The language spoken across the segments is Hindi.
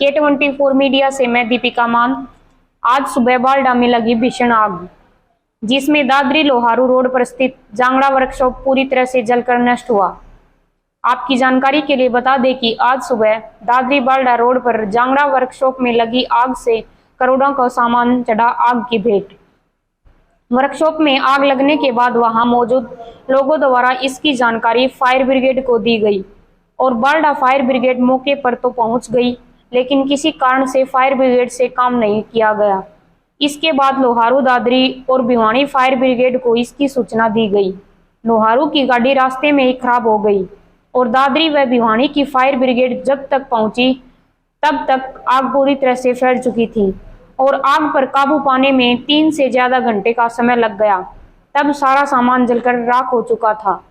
K24 मीडिया से मैं दीपिका मान। आज सुबह बालडा में लगी भीषण आग, जिसमें दादरी लोहारू रोड पर स्थित जांगड़ा वर्कशॉप पूरी तरह से जलकर नष्ट हुआ। आपकी जानकारी के लिए बता दें कि आज सुबह दादरी बालडा रोड पर जांगड़ा वर्कशॉप में लगी आग से करोड़ों का सामान चढ़ा आग की भेंट। वर्कशॉप में आग लगने के बाद वहां मौजूद लोगों द्वारा इसकी जानकारी फायर ब्रिगेड को दी गई और बालडा फायर ब्रिगेड मौके पर तो पहुंच गई, लेकिन किसी कारण से फायर ब्रिगेड से काम नहीं किया गया। इसके बाद लोहारू, दादरी और भिवानी फायर ब्रिगेड को इसकी सूचना दी गई। लोहारू की गाड़ी रास्ते में ही खराब हो गई और दादरी व भिवानी की फायर ब्रिगेड जब तक पहुंची तब तक आग पूरी तरह से फैल चुकी थी और आग पर काबू पाने में 3 से ज्यादा घंटे का समय लग गया। तब सारा सामान जलकर राख हो चुका था।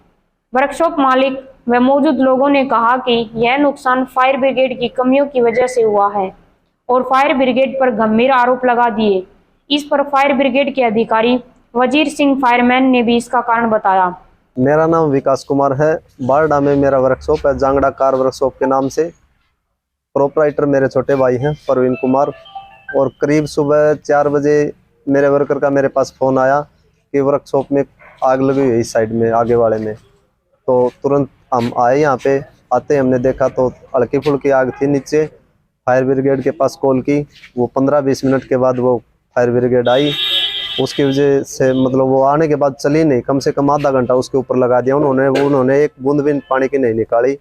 वर्कशॉप मालिक व मौजूद लोगों ने कहा कि यह नुकसान फायर ब्रिगेड की कमियों की वजह से हुआ है और फायर ब्रिगेड पर गंभीर आरोप लगा दिए। इस पर फायर ब्रिगेड के अधिकारी वजीर सिंह फायरमैन ने भी इसका कारण बताया। मेरा नाम विकास कुमार है। बारडा में मेरा वर्कशॉप है, जांगड़ा कार वर्कशॉप के नाम से। प्रोपराइटर मेरे छोटे भाई हैं परवीन कुमार। और करीब सुबह 4 बजे मेरे वर्कर का मेरे पास फ़ोन आया कि वर्कशॉप में आग लगी हुई है इस साइड में, आगे वाले में। तो तुरंत हम आए यहाँ पे। आते हमने देखा तो हल्की फुल्की आग थी नीचे। फायर ब्रिगेड के पास कॉल की, वो 15-20 मिनट के बाद वो फायर ब्रिगेड आई। उसकी वजह से मतलब वो आने के बाद चली नहीं, कम से कम आधा घंटा उसके ऊपर लगा दिया उन्होंने एक बूंद भी पानी की नहीं निकाली।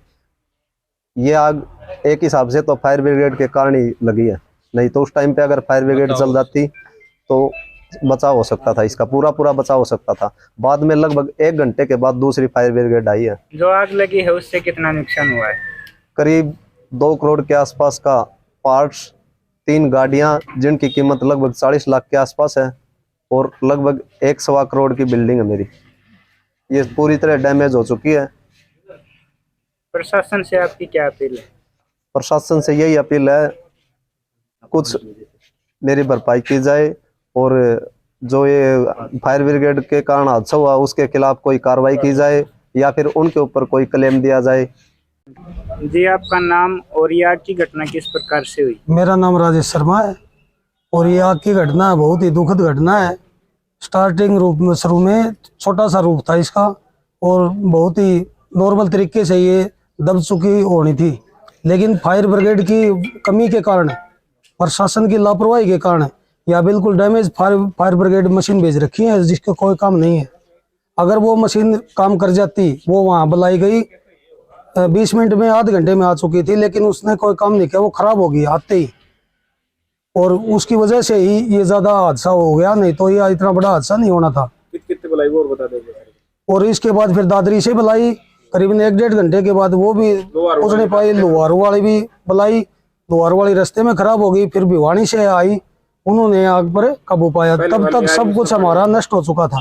ये आग एक हिसाब से तो फायर ब्रिगेड के कारण ही लगी है, नहीं तो उस टाइम पे अगर फायर ब्रिगेड चल जाती तो बचाव हो सकता था, इसका पूरा बचाव हो सकता था। बाद में लगभग 1 घंटे के बाद दूसरी फायर ब्रिगेड आई है। जो आग लगी है उससे कितना नुकसान हुआ है? करीब 2 करोड़ के आसपास का पार्ट्स, 3 गाड़ियां जिनकी कीमत लगभग 40 लाख के आसपास है और लगभग 1.25 करोड़ की बिल्डिंग है मेरी। ये पूरी तरह डैमेज हो चुकी है। प्रशासन से आपकी क्या अपील है? प्रशासन से यही अपील है, कुछ मेरी भरपाई की जाए और जो ये फायर ब्रिगेड के कारण हादसा हुआ उसके खिलाफ कोई कार्रवाई की जाए या फिर उनके ऊपर कोई क्लेम दिया जाए। जी, आपका नाम और ये आग की घटना किस प्रकार से हुई? मेरा नाम राजेश शर्मा है और ये आग की घटना बहुत ही दुखद घटना है। स्टार्टिंग रूप में शुरू में छोटा सा रूप था इसका और बहुत ही नॉर्मल तरीके से ये दब चुकी होनी थी, लेकिन फायर ब्रिगेड की कमी के कारण, प्रशासन की लापरवाही के कारण या बिल्कुल डैमेज फायर ब्रिगेड मशीन भेज रखी है जिसका कोई काम नहीं है। अगर वो मशीन काम कर जाती, वो वहाँ बुलाई गई 20 मिनट में, आधे घंटे में आ चुकी थी, लेकिन उसने कोई काम नहीं किया, वो खराब हो गई आते ही। और उसकी वजह से ही ये ज्यादा हादसा हो गया, नहीं तो ये इतना बड़ा हादसा नहीं होना था। कितने बुलाई वो और बता देंगे। और इसके बाद फिर दादरी से बुलाई करीबन 1-1.5 घंटे के बाद, वो भी कुछ नहीं पाई। लोहारू वाली भी बुलाई, लोहारू वाली रास्ते में खराब हो गई। फिर भिवानी से आई, उन्होंने आग पर काबू पाया। तब तक सब कुछ हमारा नष्ट हो चुका था।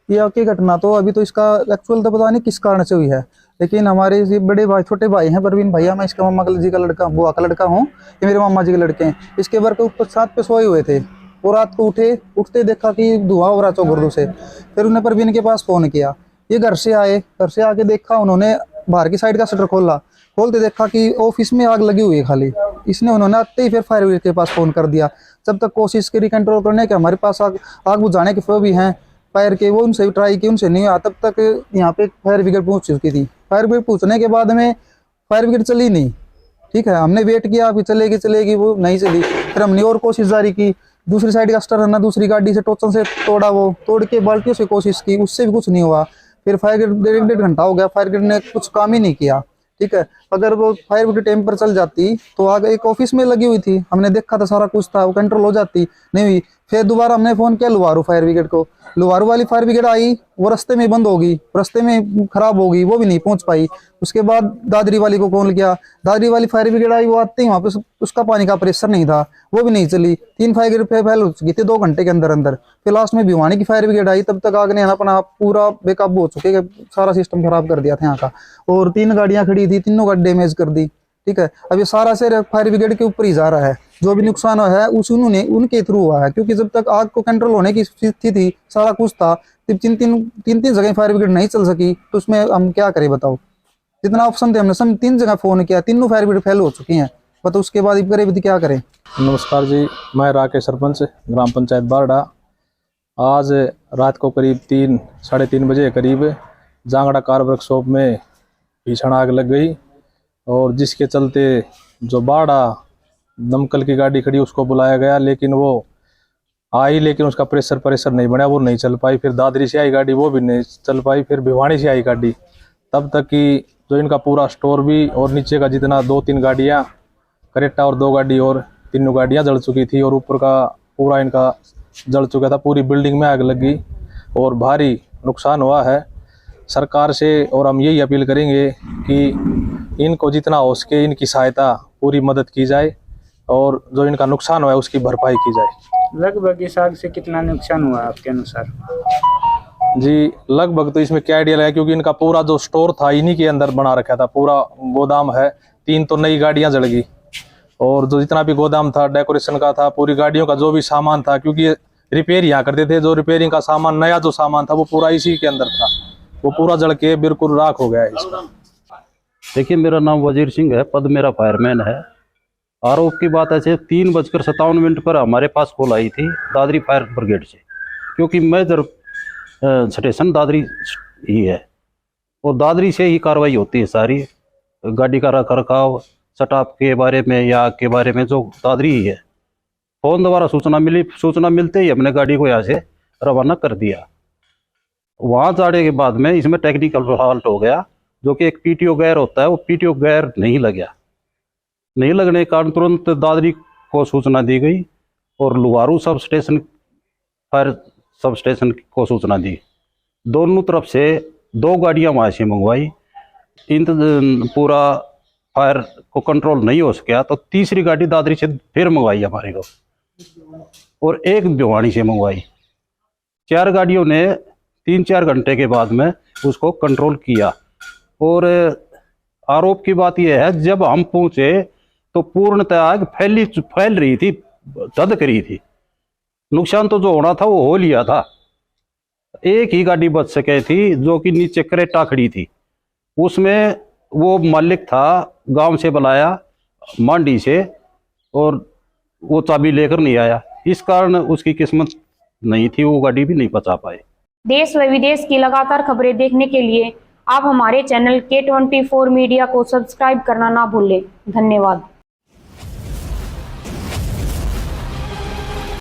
ये आग की घटना तो अभी तो इसका एक्चुअल तो पता नहीं किस कारण से हुई है, लेकिन हमारे ये बड़े भाई, छोटे भाई हैं परवीन भैया, मैं इसका मामा जी का लड़का, बुआ का लड़का हूँ, ये मेरे मामा जी के लड़के हैं। इसके वर्क ऊपर छत पे सोए हुए थे और रात को उठते देखा कि धुआं हो रहा चौगुर्दू से। फिर उन्हें परवीन के पास फोन किया। ये घर से आके देखा, उन्होंने बाहर की साइड का शटर खोलते देखा कि ऑफिस में आग लगी हुई है खाली। उन्होंने आते ही फिर फायर ब्रिगेड के पास फोन कर दिया। जब तक कोशिश करी कंट्रोल करने के, हमारे पास आग बुझाने के भी हैं फायर के, वो उनसे भी ट्राई की, उनसे नहीं हुआ। तब तक यहाँ पे फायर ब्रिगेड पहुंच चुकी थी। फायर ब्रिगेड पहुंचने के बाद में फायर ब्रिगेड चली नहीं, ठीक है। हमने वेट किया अभी चलेगी, वो नहीं चली। फिर हमने और कोशिश जारी की, दूसरी साइड का स्टर है ना, दूसरी गाड़ी से टोचन से तोड़ा, वो तोड़ के बाल्टियों से कोशिश की, उससे भी कुछ नहीं हुआ। फिर फायर ब्रिगेड 1-1.5 घंटा हो गया, फायर ब्रिगेड ने कुछ काम ही नहीं किया, ठीक है। अगर वो फायर ब्रिगेड टाइम पर चल जाती तो आग एक ऑफिस में लगी हुई थी, हमने देखा था, सारा कुछ था, वो कंट्रोल हो जाती, नहीं हुई। फिर दोबारा हमने फोन किया लोहारू फायर ब्रिगेड को। लोहारू वाली फायर ब्रिगेड आई, वो रास्ते में बंद हो गई, रास्ते में खराब हो गई, वो भी नहीं पहुंच पाई। उसके बाद दादरी वाली को कॉल किया, दादरी वाली फायर ब्रिगेड आई, वो आते ही वहां पे उसका पानी का प्रेशर नहीं था, वो भी नहीं चली। 3 फायर ब्रिगेड फैल हो चुकी थी 2 घंटे के अंदर। फिर लास्ट में भिवानी की फायर ब्रिगेड आई, तब तक आग ने अपना पूरा बेकाबू हो चुके, सारा सिस्टम खराब कर दिया था यहाँ का। और 3 गाड़ियां खड़ी थी, तीनों गाड़ी डैमेज कर दी, ठीक है। अब ये सारा से फायर ब्रिगेड के ऊपर ही जा रहा है। जो भी नुकसान है उनके थ्रू हुआ है, क्योंकि जब तक आग को कंट्रोल होने की स्थिति थी, सारा कुछ था, जब 3 जगह फायर ब्रिगेड नहीं चल सकी तो उसमें हम क्या करें बताओ। जितना ऑप्शन थे हमने सब 3 जगह फोन किया, तीनों फायर ब्रिगेड फेल हो चुकी हैं। तो उसके बाद करें विधि क्या करें। नमस्कार जी, मैं राकेश सरपंच ग्राम पंचायत बारडा। आज रात को करीब 3-3:30 बजे करीब जांगड़ा कार वर्कशॉप में भीषण आग लग गई और जिसके चलते जो बारडा दमकल की गाड़ी खड़ी उसको बुलाया गया, लेकिन वो आई लेकिन उसका प्रेशर नहीं बना, वो नहीं चल पाई। फिर दादरी से आई गाड़ी, वो भी नहीं चल पाई। फिर भिवानी से आई गाड़ी, तब तक कि जो इनका पूरा स्टोर भी और नीचे का जितना 2-3 गाड़ियाँ करेटा और 2 गाड़ी और 3 गाड़ियाँ जल चुकी थी और ऊपर का पूरा इनका जल चुका था। पूरी बिल्डिंग में आग लगी और भारी नुकसान हुआ है। सरकार से और हम यही अपील करेंगे कि इनको जितना हो सके इनकी सहायता पूरी मदद की जाए और जो इनका नुकसान हुआ है उसकी भरपाई की जाए। लगभग इस आग से कितना नुकसान हुआ आपके अनुसार? जी, लगभग तो इसमें क्या आइडिया लगा, क्योंकि इनका पूरा जो स्टोर था इन्हीं के अंदर बना रखा था, पूरा गोदाम है। 3 तो नई गाड़ियां जल गई और जो जितना भी गोदाम था डेकोरेशन का था, पूरी गाड़ियों का जो भी सामान था, क्योंकि रिपेयर यहाँ करते थे, जो रिपेयरिंग का सामान नया जो सामान था वो पूरा इसी के अंदर था, वो पूरा जल के बिल्कुल राख हो गया है इसका। देखिए, मेरा नाम वजीर सिंह है, पद मेरा फायरमैन है। आरोप की बात ऐसे 3:57 पर हमारे पास कॉल आई थी दादरी फायर ब्रिगेड से, क्योंकि मेजर स्टेशन दादरी ही है और दादरी से ही कार्रवाई होती है सारी गाड़ी का रख रखाव स्टाफ के बारे में या आग के बारे में, जो दादरी ही है। फोन द्वारा सूचना मिली, सूचना मिलते ही हमने गाड़ी को यहाँ से रवाना कर दिया। वहाँ जाने के बाद में इसमें टेक्निकल फॉल्ट हो गया, जो कि एक पीटीओ गैर होता है, वो पीटीओ गैर नहीं लगा। नहीं लगने के कारण तुरंत दादरी को सूचना दी गई और लुवारू sub station fire sub station को सूचना दी। दोनों तरफ से 2 गाड़ियां वहाँ से मंगवाई। पूरा फायर को कंट्रोल नहीं हो सका तो तीसरी गाड़ी दादरी से फिर मंगवाई हमारे को और एक भिवानी से मंगवाई। 4 गाड़ियों ने 3-4 घंटे के बाद में उसको कंट्रोल किया। और आरोप की बात यह है, जब हम पहुंचे तो पूर्णतः आग फैल रही थी, धधक रही थी। नुकसान तो जो होना था वो हो लिया था। एक ही गाड़ी बच सके थी जो कि नीचे करेटा खड़ी थी, उसमें वो मालिक था गांव से बुलाया मांडी से और वो चाबी लेकर नहीं आया, इस कारण उसकी किस्मत नहीं थी, वो गाड़ी भी नहीं बचा पाए। देश व विदेश की लगातार खबरें देखने के लिए आप हमारे चैनल K24 मीडिया को सब्सक्राइब करना ना भूलें। धन्यवाद।